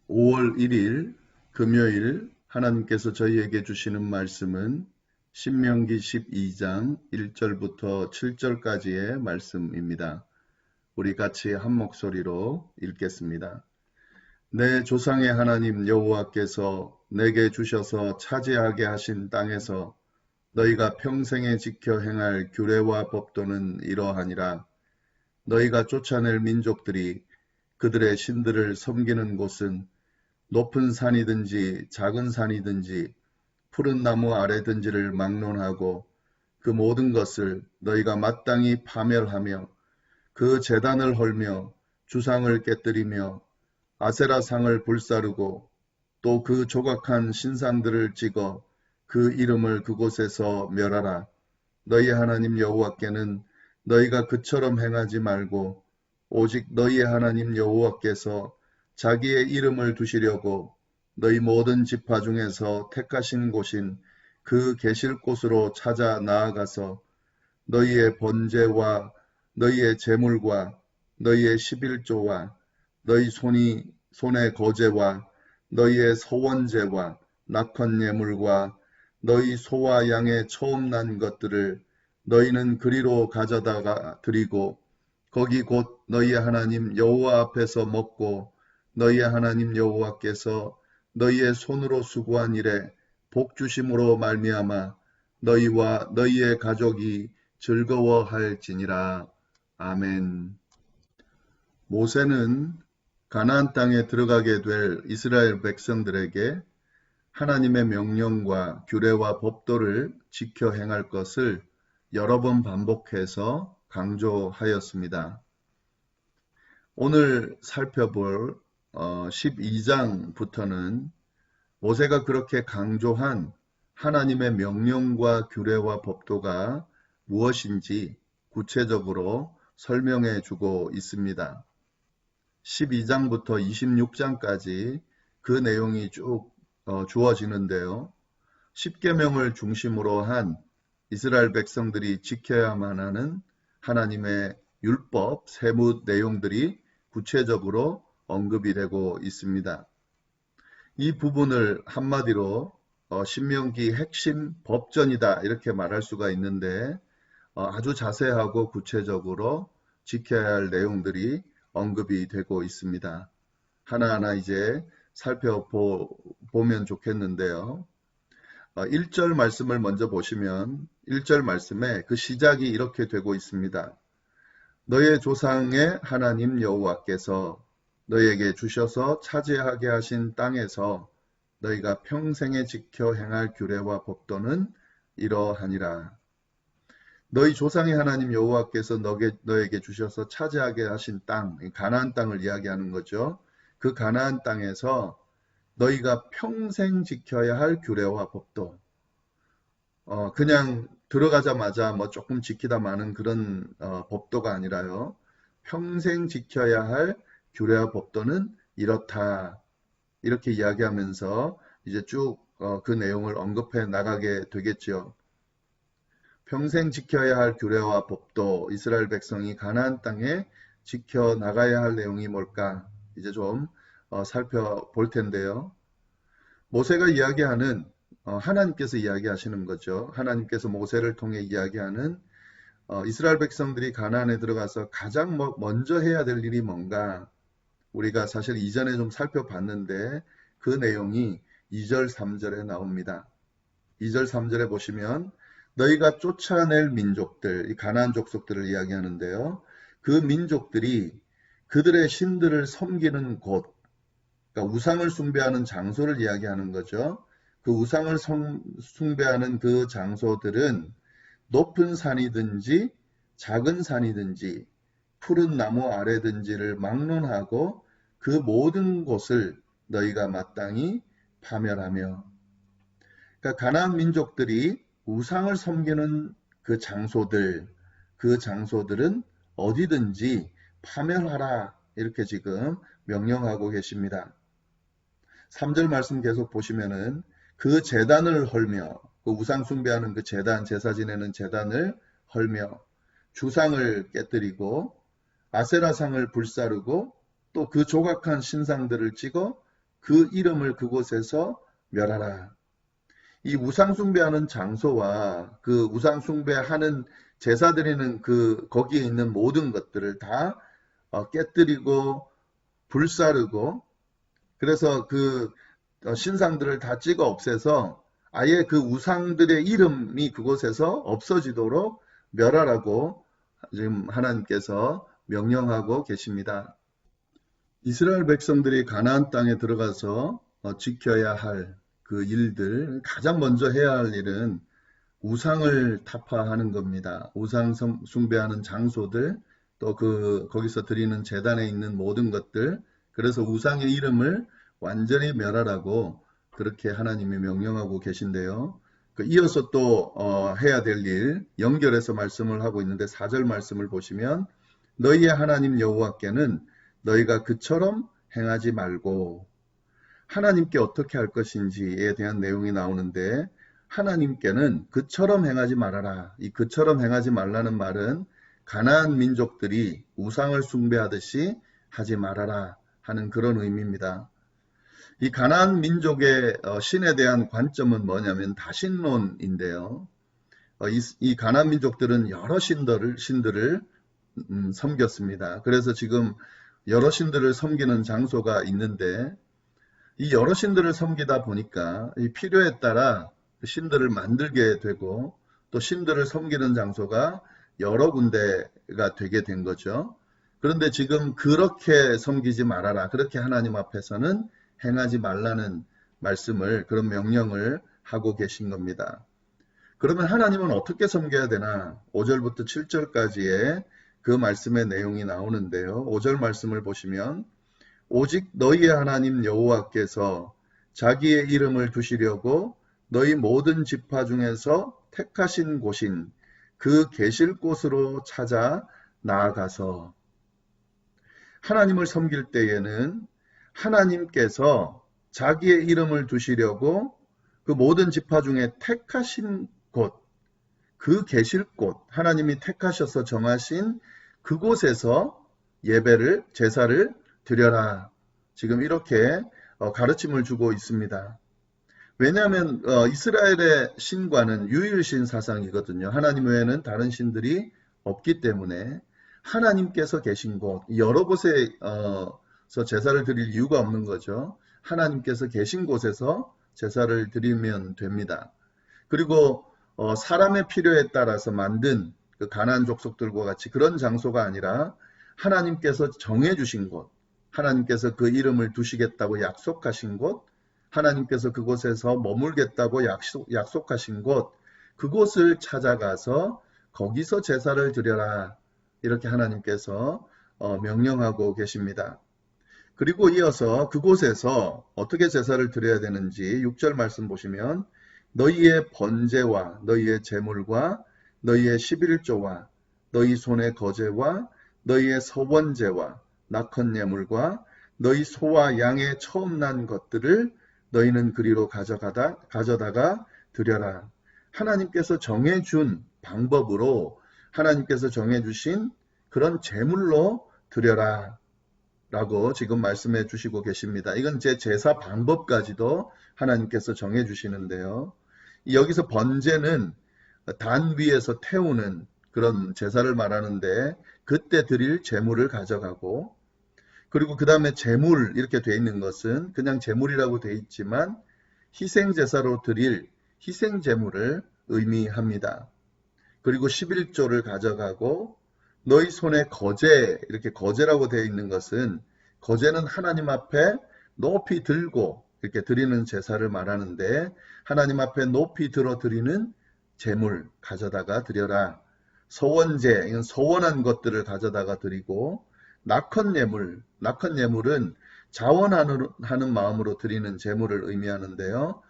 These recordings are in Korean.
5월 1일 금요일 하나님께서 저희에게 주시는 말씀은 신명기 12장 1절부터 7절까지의 말씀입니다. 우리 같이 한 목소리로 읽겠습니다. 내 조상의 하나님 여호와께서 내게 주셔서 차지하게 하신 땅에서 너희가 평생에 지켜 행할 규례와 법도는 이러하니라. 너희가 쫓아낼 민족들이 그들의 신들을 섬기는 곳은 높은 산이든지 작은 산이든지 푸른 나무 아래든지를 막론하고 그 모든 것을 너희가 마땅히 파멸하며 그 제단을 헐며 주상을 깨뜨리며 아세라상을 불사르고 또 그 조각한 신상들을 찍어 그 이름을 그곳에서 멸하라. 너희 하나님 여호와께는 너희가 그처럼 행하지 말고 오직 너희의 하나님 여호와께서 자기의 이름을 두시려고 너희 모든 지파 중에서 택하신 곳인 그 계실 곳으로 찾아 나아가서 너희의 번제와 너희의 제물과 너희의 십일조와 너희 손의 거제와 너희의 서원제와 낙헌 예물과 너희 소와 양의 처음 난 것들을 너희는 그리로 가져다가 드리고 거기 곧 너희의 하나님 여호와 앞에서 먹고 너희의 하나님 여호와께서 너희의 손으로 수고한 일에 복 주심으로 말미암아 너희와 너희의 가족이 즐거워할지니라. 아멘. 모세는 가나안 땅에 들어가게 될 이스라엘 백성들에게 하나님의 명령과 규례와 법도를 지켜 행할 것을 여러 번 반복해서 강조하였습니다. 오늘 살펴볼 12장부터는 모세가 그렇게 강조한 하나님의 명령과 규례와 법도가 무엇인지 구체적으로 설명해 주고 있습니다. 12장부터 26장까지 그 내용이 쭉 주어지는데요. 10계명을 중심으로 한 이스라엘 백성들이 지켜야만 하는 하나님의 율법, 세무 내용들이 구체적으로 언급이 되고 있습니다. 이 부분을 한마디로 신명기 핵심 법전이다 이렇게 말할 수가 있는데 아주 자세하고 구체적으로 지켜야 할 내용들이 언급이 되고 있습니다. 하나하나 이제 살펴보면 좋겠는데요. 1절 말씀을 먼저 보시면 1절 말씀에 그 시작이 이렇게 되고 있습니다. 너의 조상의 하나님 여호와께서 너희에게 주셔서 차지하게 하신 땅에서 너희가 평생에 지켜 행할 규례와 법도는 이러하니라. 너희 조상의 하나님 여호와께서 너에게 주셔서 차지하게 하신 땅, 가나안 땅을 이야기하는 거죠. 그 가나안 땅에서 너희가 평생 지켜야 할 규례와 법도, 그냥 들어가자마자 뭐 조금 지키다 마는 그런 법도가 아니라요. 평생 지켜야 할 규례와 법도는 이렇다. 이렇게 이야기하면서 이제 쭉 그 내용을 언급해 나가게 되겠죠. 평생 지켜야 할 규례와 법도, 이스라엘 백성이 가나안 땅에 지켜 나가야 할 내용이 뭘까? 이제 좀 살펴볼 텐데요. 모세가 이야기하는 하나님께서 이야기하시는 거죠. 하나님께서 모세를 통해 이야기하는 이스라엘 백성들이 가나안에 들어가서 가장 먼저 해야 될 일이 뭔가 우리가 사실 이전에 좀 살펴봤는데 그 내용이 2절 3절에 나옵니다. 2절 3절에 보시면 너희가 쫓아낼 민족들, 이 가나안 족속들을 이야기하는데요. 그 민족들이 그들의 신들을 섬기는 곳, 그러니까 우상을 숭배하는 장소를 이야기하는 거죠. 그 우상을 숭배하는 그 장소들은 높은 산이든지 작은 산이든지 푸른 나무 아래든지를 막론하고 그 모든 곳을 너희가 마땅히 파멸하며, 그러니까 가나안 민족들이 우상을 섬기는 그 장소들은 어디든지 파멸하라 이렇게 지금 명령하고 계십니다. 3절 말씀 계속 보시면은 그 제단을 헐며, 그 우상 숭배하는 그 제단, 제사 지내는 제단을 헐며 주상을 깨뜨리고 아세라상을 불사르고 또 그 조각한 신상들을 찍어 그 이름을 그곳에서 멸하라. 이 우상 숭배하는 장소와 그 우상 숭배하는 제사 드리는 그 거기에 있는 모든 것들을 다 깨뜨리고 불사르고, 그래서 그 신상들을 다 찍어 없애서 아예 그 우상들의 이름이 그곳에서 없어지도록 멸하라고 지금 하나님께서 명령하고 계십니다. 이스라엘 백성들이 가나안 땅에 들어가서 지켜야 할 그 일들, 가장 먼저 해야 할 일은 우상을 타파하는 겁니다. 우상 숭배하는 장소들, 또 거기서 드리는 제단에 있는 모든 것들, 그래서 우상의 이름을 완전히 멸하라고 그렇게 하나님이 명령하고 계신데요. 이어서 또 해야 될 일, 연결해서 말씀을 하고 있는데 4절 말씀을 보시면 너희의 하나님 여호와께는 너희가 그처럼 행하지 말고, 하나님께 어떻게 할 것인지에 대한 내용이 나오는데, 하나님께는 그처럼 행하지 말아라. 이 그처럼 행하지 말라는 말은 가나안 민족들이 우상을 숭배하듯이 하지 말아라 하는 그런 의미입니다. 이 가나안 민족의 신에 대한 관점은 뭐냐면 다신론인데요. 이 가나안 민족들은 여러 신들을 섬겼습니다. 그래서 지금 여러 신들을 섬기는 장소가 있는데, 이 여러 신들을 섬기다 보니까 이 필요에 따라 신들을 만들게 되고, 또 신들을 섬기는 장소가 여러 군데가 되게 된 거죠. 그런데 지금 그렇게 섬기지 말아라, 그렇게 하나님 앞에서는 행하지 말라는 말씀을, 그런 명령을 하고 계신 겁니다. 그러면 하나님은 어떻게 섬겨야 되나? 5절부터 7절까지의 그 말씀의 내용이 나오는데요. 5절 말씀을 보시면 오직 너희의 하나님 여호와께서 자기의 이름을 두시려고 너희 모든 지파 중에서 택하신 곳인 그 계실 곳으로 찾아 나아가서, 하나님을 섬길 때에는 하나님께서 자기의 이름을 두시려고 그 모든 지파 중에 택하신 곳, 그 계실 곳, 하나님이 택하셔서 정하신 그곳에서 예배를, 제사를 드려라. 지금 이렇게 가르침을 주고 있습니다. 왜냐하면 이스라엘의 신과는 유일신 사상이거든요. 하나님 외에는 다른 신들이 없기 때문에 하나님께서 계신 곳, 여러 곳에서 제사를 드릴 이유가 없는 거죠. 하나님께서 계신 곳에서 제사를 드리면 됩니다. 그리고 사람의 필요에 따라서 만든 그 가나안 족속들과 같이 그런 장소가 아니라 하나님께서 정해주신 곳, 하나님께서 그 이름을 두시겠다고 약속하신 곳, 하나님께서 그곳에서 머물겠다고 약속하신 곳, 그곳을 찾아가서 거기서 제사를 드려라. 이렇게 하나님께서 명령하고 계십니다. 그리고 이어서 그곳에서 어떻게 제사를 드려야 되는지 6절 말씀 보시면 너희의 번제와 너희의 제물과 너희의 11조와 너희 손의 거제와 너희의 서번제와 낙헌 예물과 너희 소와 양의 처음 난 것들을 너희는 그리로 가져다가 드려라. 하나님께서 정해준 방법으로, 하나님께서 정해주신 그런 제물로 드려라 라고 지금 말씀해 주시고 계십니다. 이건 제 제사 방법까지도 하나님께서 정해 주시는데요. 여기서 번제는 단 위에서 태우는 그런 제사를 말하는데, 그때 드릴 제물을 가져가고, 그리고 그 다음에 제물 이렇게 돼 있는 것은 그냥 제물이라고 돼 있지만 희생제사로 드릴 희생제물을 의미합니다. 그리고 11조를 가져가고, 너희 손에 거제, 이렇게 거제라고 되어 있는 것은, 거제는 하나님 앞에 높이 들고 이렇게 드리는 제사를 말하는데, 하나님 앞에 높이 들어 드리는 제물 가져다가 드려라. 소원제, 이건 소원한 것들을 가져다가 드리고, 낙헌 예물은 자원하는 마음으로 드리는 제물을 의미하는데요.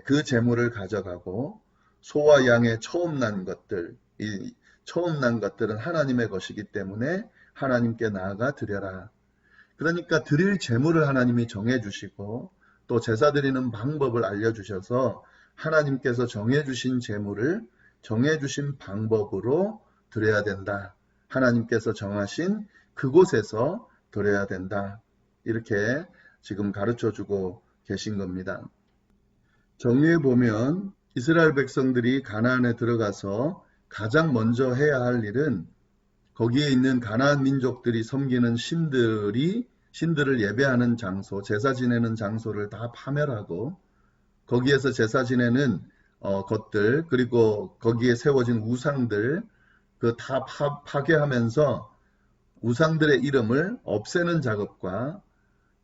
그 제물을 가져가고, 소와 양의 처음 난 것들, 이 처음 난 것들은 하나님의 것이기 때문에 하나님께 나아가 드려라. 그러니까 드릴 제물을 하나님이 정해주시고, 또 제사 드리는 방법을 알려주셔서 하나님께서 정해주신 제물을 정해주신 방법으로 드려야 된다. 하나님께서 정하신 그곳에서 드려야 된다. 이렇게 지금 가르쳐 주고 계신 겁니다. 정리해 보면 이스라엘 백성들이 가나안에 들어가서 가장 먼저 해야 할 일은 거기에 있는 가나안 민족들이 섬기는 신들을 예배하는 장소, 제사 지내는 장소를 다 파멸하고 거기에서 제사 지내는 것들, 그리고 거기에 세워진 우상들 그 다 파괴하면서 우상들의 이름을 없애는 작업과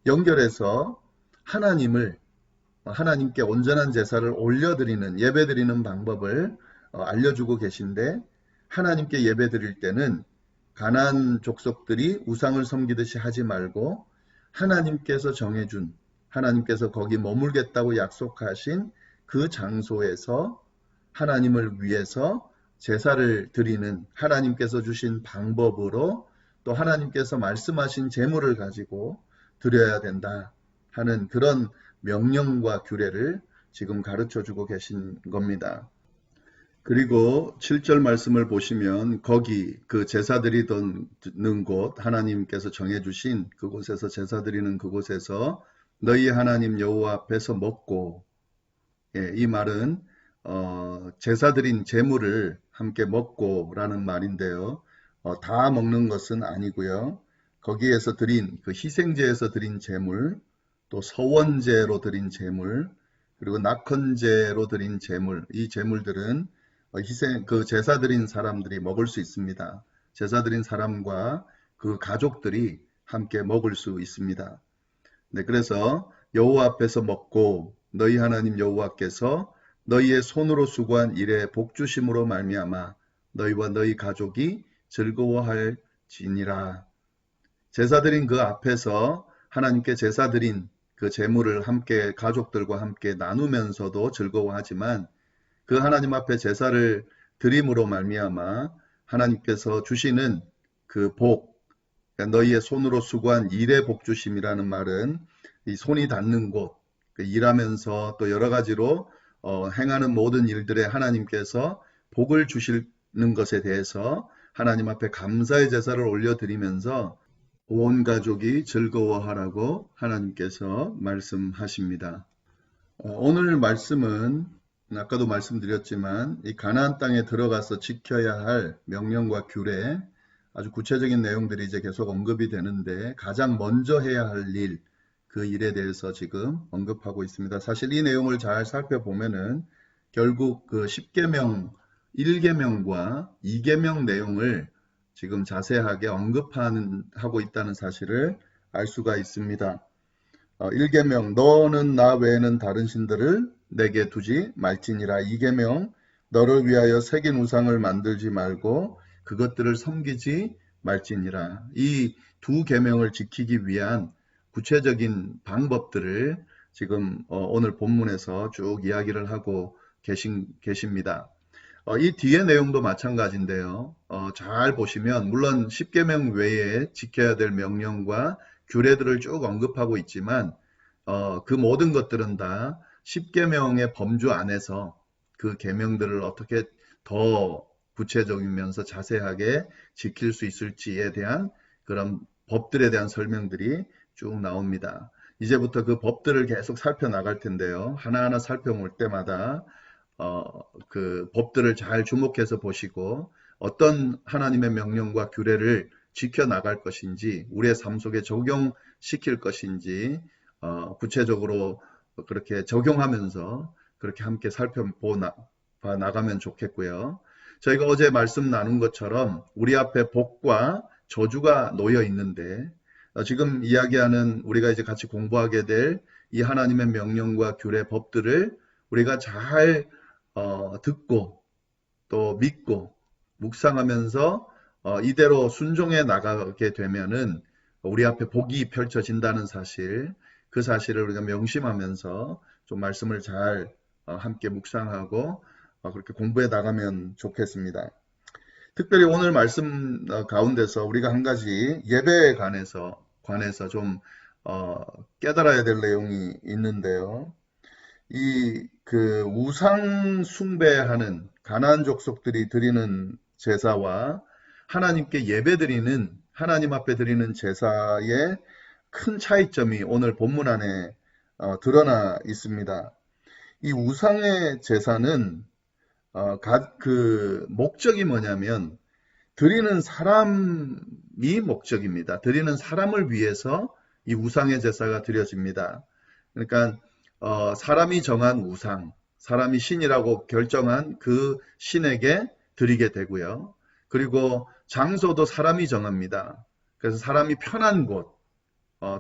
연결해서 하나님께 온전한 제사를 올려드리는 예배드리는 방법을 알려주고 계신데, 하나님께 예배드릴 때는 가나안 족속들이 우상을 섬기듯이 하지 말고 하나님께서 정해준, 하나님께서 거기 머물겠다고 약속하신 그 장소에서 하나님을 위해서 제사를 드리는, 하나님께서 주신 방법으로 또 하나님께서 말씀하신 제물을 가지고 드려야 된다 하는 그런 명령과 규례를 지금 가르쳐 주고 계신 겁니다. 그리고 7절 말씀을 보시면 거기 그 제사 드리는 곳, 하나님께서 정해주신 그곳에서 제사 드리는 그곳에서 너희 하나님 여호와 앞에서 먹고, 이 말은 제사 드린 제물을 함께 먹고라는 말인데요. 다 먹는 것은 아니고요. 거기에서 드린 그 희생제에서 드린 제물, 또 서원제로 드린 제물, 그리고 낙헌제로 드린 제물, 이 제물들은 그 제사 드린 사람들이 먹을 수 있습니다. 제사 드린 사람과 그 가족들이 함께 먹을 수 있습니다. 네, 그래서 여호와 앞에서 먹고 너희 하나님 여호와께서 너희의 손으로 수고한 일에 복 주심으로 말미암아 너희와 너희 가족이 즐거워할지니라. 제사 드린 그 앞에서 하나님께 제사 드린 그 제물을 함께 가족들과 함께 나누면서도 즐거워하지만, 그 하나님 앞에 제사를 드림으로 말미암아 하나님께서 주시는 그 복, 그러니까 너희의 손으로 수고한 일의 복 주심이라는 말은 이 손이 닿는 곳, 일하면서 또 여러 가지로 행하는 모든 일들에 하나님께서 복을 주시는 것에 대해서 하나님 앞에 감사의 제사를 올려드리면서 온 가족이 즐거워하라고 하나님께서 말씀하십니다. 오늘 말씀은 아까도 말씀드렸지만 이 가나안 땅에 들어가서 지켜야 할 명령과 규례, 아주 구체적인 내용들이 이제 계속 언급이 되는데, 가장 먼저 해야 할 일, 그 일에 대해서 지금 언급하고 있습니다. 사실 이 내용을 잘 살펴보면은 결국 그 10계명 1계명과 2계명 내용을 지금 자세하게 언급하고 있다는 사실을 알 수가 있습니다. 1계명 너는 나 외에는 다른 신들을 내게 두지 말지니라. 2계명 너를 위하여 새긴 우상을 만들지 말고 그것들을 섬기지 말지니라. 이 두 계명을 지키기 위한 구체적인 방법들을 지금 오늘 본문에서 쭉 이야기를 하고 계십니다. 이 뒤의 내용도 마찬가지인데요. 잘 보시면 물론 10계명 외에 지켜야 될 명령과 규례들을 쭉 언급하고 있지만 그 모든 것들은 다 10계명의 범주 안에서 그 계명들을 어떻게 더 구체적이면서 자세하게 지킬 수 있을지에 대한 그런 법들에 대한 설명들이 쭉 나옵니다. 이제부터 그 법들을 계속 살펴나갈 텐데요. 하나하나 살펴볼 때마다 그 법들을 잘 주목해서 보시고 어떤 하나님의 명령과 규례를 지켜나갈 것인지, 우리의 삶 속에 적용시킬 것인지 구체적으로 그렇게 적용하면서 그렇게 함께 살펴봐 나가면 좋겠고요. 저희가 어제 말씀 나눈 것처럼 우리 앞에 복과 저주가 놓여 있는데, 지금 이야기하는 우리가 이제 같이 공부하게 될 이 하나님의 명령과 규례 법들을 우리가 잘 듣고 또 믿고 묵상하면서 이대로 순종해 나가게 되면은 우리 앞에 복이 펼쳐진다는 사실, 그 사실을 우리가 명심하면서 좀 말씀을 잘 함께 묵상하고 그렇게 공부해 나가면 좋겠습니다. 특별히 오늘 말씀 가운데서 우리가 한 가지 예배에 관해서 좀 깨달아야 될 내용이 있는데요. 그 우상 숭배하는 가나안 족속들이 드리는 제사와 하나님께 예배 드리는, 하나님 앞에 드리는 제사의 큰 차이점이 오늘 본문 안에 드러나 있습니다. 이 우상의 제사는 그 목적이 뭐냐면 드리는 사람이 목적입니다. 드리는 사람을 위해서 이 우상의 제사가 드려집니다. 그러니까 사람이 정한 우상, 사람이 신이라고 결정한 그 신에게 드리게 되고요. 그리고 장소도 사람이 정합니다. 그래서 사람이 편한 곳,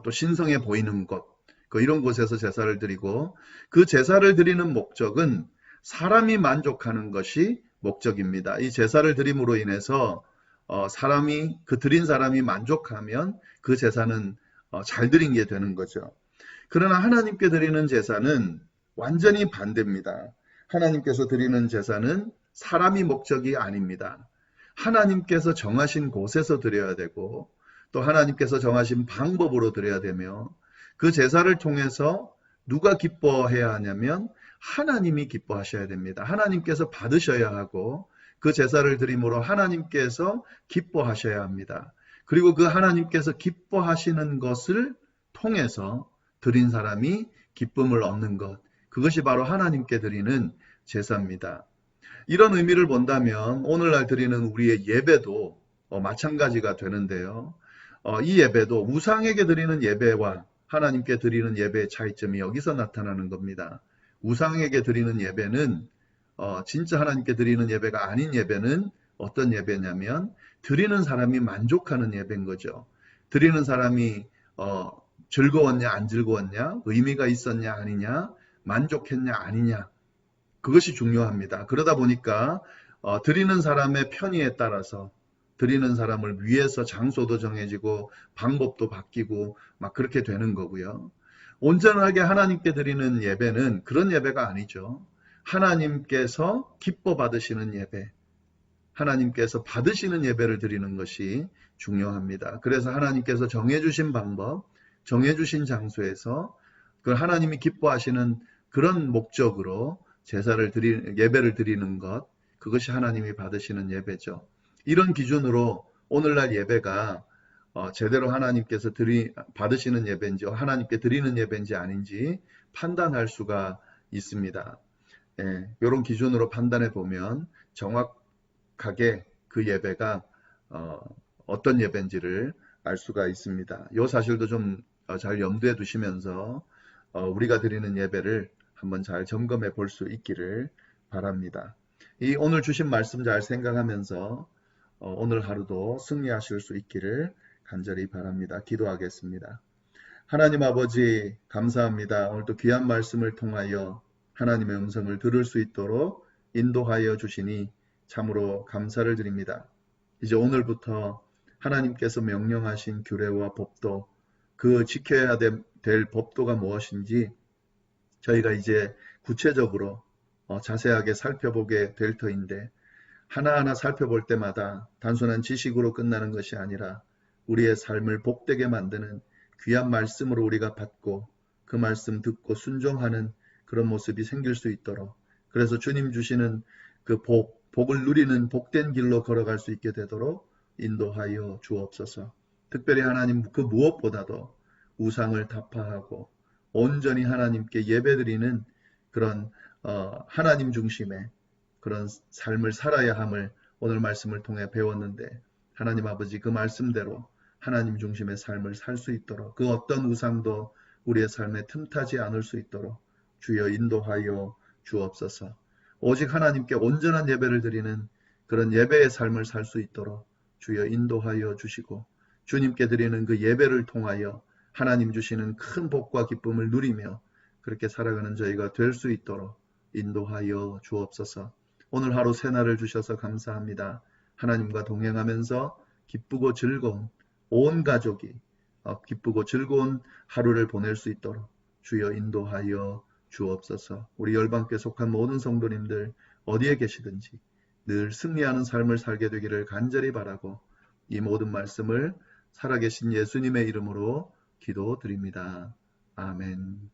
또 신성해 보이는 곳, 이런 곳에서 제사를 드리고, 그 제사를 드리는 목적은 사람이 만족하는 것이 목적입니다. 이 제사를 드림으로 인해서 드린 사람이 만족하면 그 제사는 잘 드린 게 되는 거죠. 그러나 하나님께 드리는 제사는 완전히 반대입니다. 하나님께서 드리는 제사는 사람이 목적이 아닙니다. 하나님께서 정하신 곳에서 드려야 되고, 또 하나님께서 정하신 방법으로 드려야 되며, 그 제사를 통해서 누가 기뻐해야 하냐면 하나님이 기뻐하셔야 됩니다. 하나님께서 받으셔야 하고, 그 제사를 드림으로 하나님께서 기뻐하셔야 합니다. 그리고 그 하나님께서 기뻐하시는 것을 통해서 드린 사람이 기쁨을 얻는 것, 그것이 바로 하나님께 드리는 제사입니다. 이런 의미를 본다면 오늘날 드리는 우리의 예배도 마찬가지가 되는데요. 이 예배도 우상에게 드리는 예배와 하나님께 드리는 예배의 차이점이 여기서 나타나는 겁니다. 우상에게 드리는 예배는 진짜 하나님께 드리는 예배가 아닌 예배는 어떤 예배냐면 드리는 사람이 만족하는 예배인 거죠. 드리는 사람이 즐거웠냐 안 즐거웠냐, 의미가 있었냐 아니냐, 만족했냐 아니냐, 그것이 중요합니다. 그러다 보니까 드리는 사람의 편의에 따라서 드리는 사람을 위해서 장소도 정해지고 방법도 바뀌고 막 그렇게 되는 거고요. 온전하게 하나님께 드리는 예배는 그런 예배가 아니죠. 하나님께서 기뻐 받으시는 예배, 하나님께서 받으시는 예배를 드리는 것이 중요합니다. 그래서 하나님께서 정해주신 방법, 정해주신 장소에서 그 하나님이 기뻐하시는 그런 목적으로 예배를 드리는 것, 그것이 하나님이 받으시는 예배죠. 이런 기준으로 오늘날 예배가 제대로 하나님께서 받으시는 예배인지 하나님께 드리는 예배인지 아닌지 판단할 수가 있습니다. 이런 기준으로 판단해 보면 정확하게 그 예배가 어떤 예배인지를 알 수가 있습니다. 이 사실도 좀 잘 염두에 두시면서 우리가 드리는 예배를 한번 잘 점검해 볼 수 있기를 바랍니다. 이 오늘 주신 말씀 잘 생각하면서 오늘 하루도 승리하실 수 있기를 간절히 바랍니다. 기도하겠습니다. 하나님 아버지 감사합니다. 오늘도 귀한 말씀을 통하여 하나님의 음성을 들을 수 있도록 인도하여 주시니 참으로 감사를 드립니다. 이제 오늘부터 하나님께서 명령하신 규례와 법도, 그 지켜야 될 법도가 무엇인지 저희가 이제 구체적으로 자세하게 살펴보게 될 터인데, 하나하나 살펴볼 때마다 단순한 지식으로 끝나는 것이 아니라 우리의 삶을 복되게 만드는 귀한 말씀으로 우리가 받고 그 말씀 듣고 순종하는 그런 모습이 생길 수 있도록, 그래서 주님 주시는 그 복을 누리는 복된 길로 걸어갈 수 있게 되도록 인도하여 주옵소서. 특별히 하나님 그 무엇보다도 우상을 타파하고 온전히 하나님께 예배드리는 그런 하나님 중심의 그런 삶을 살아야 함을 오늘 말씀을 통해 배웠는데, 하나님 아버지 그 말씀대로 하나님 중심의 삶을 살 수 있도록, 그 어떤 우상도 우리의 삶에 틈타지 않을 수 있도록 주여 인도하여 주옵소서. 오직 하나님께 온전한 예배를 드리는 그런 예배의 삶을 살 수 있도록 주여 인도하여 주시고, 주님께 드리는 그 예배를 통하여 하나님 주시는 큰 복과 기쁨을 누리며 그렇게 살아가는 저희가 될 수 있도록 인도하여 주옵소서. 오늘 하루 새날을 주셔서 감사합니다. 하나님과 동행하면서 기쁘고 즐거운 온 가족이 기쁘고 즐거운 하루를 보낼 수 있도록 주여 인도하여 주옵소서. 우리 열방교회 속한 모든 성도님들 어디에 계시든지 늘 승리하는 삶을 살게 되기를 간절히 바라고 이 모든 말씀을 살아계신 예수님의 이름으로 기도드립니다. 아멘.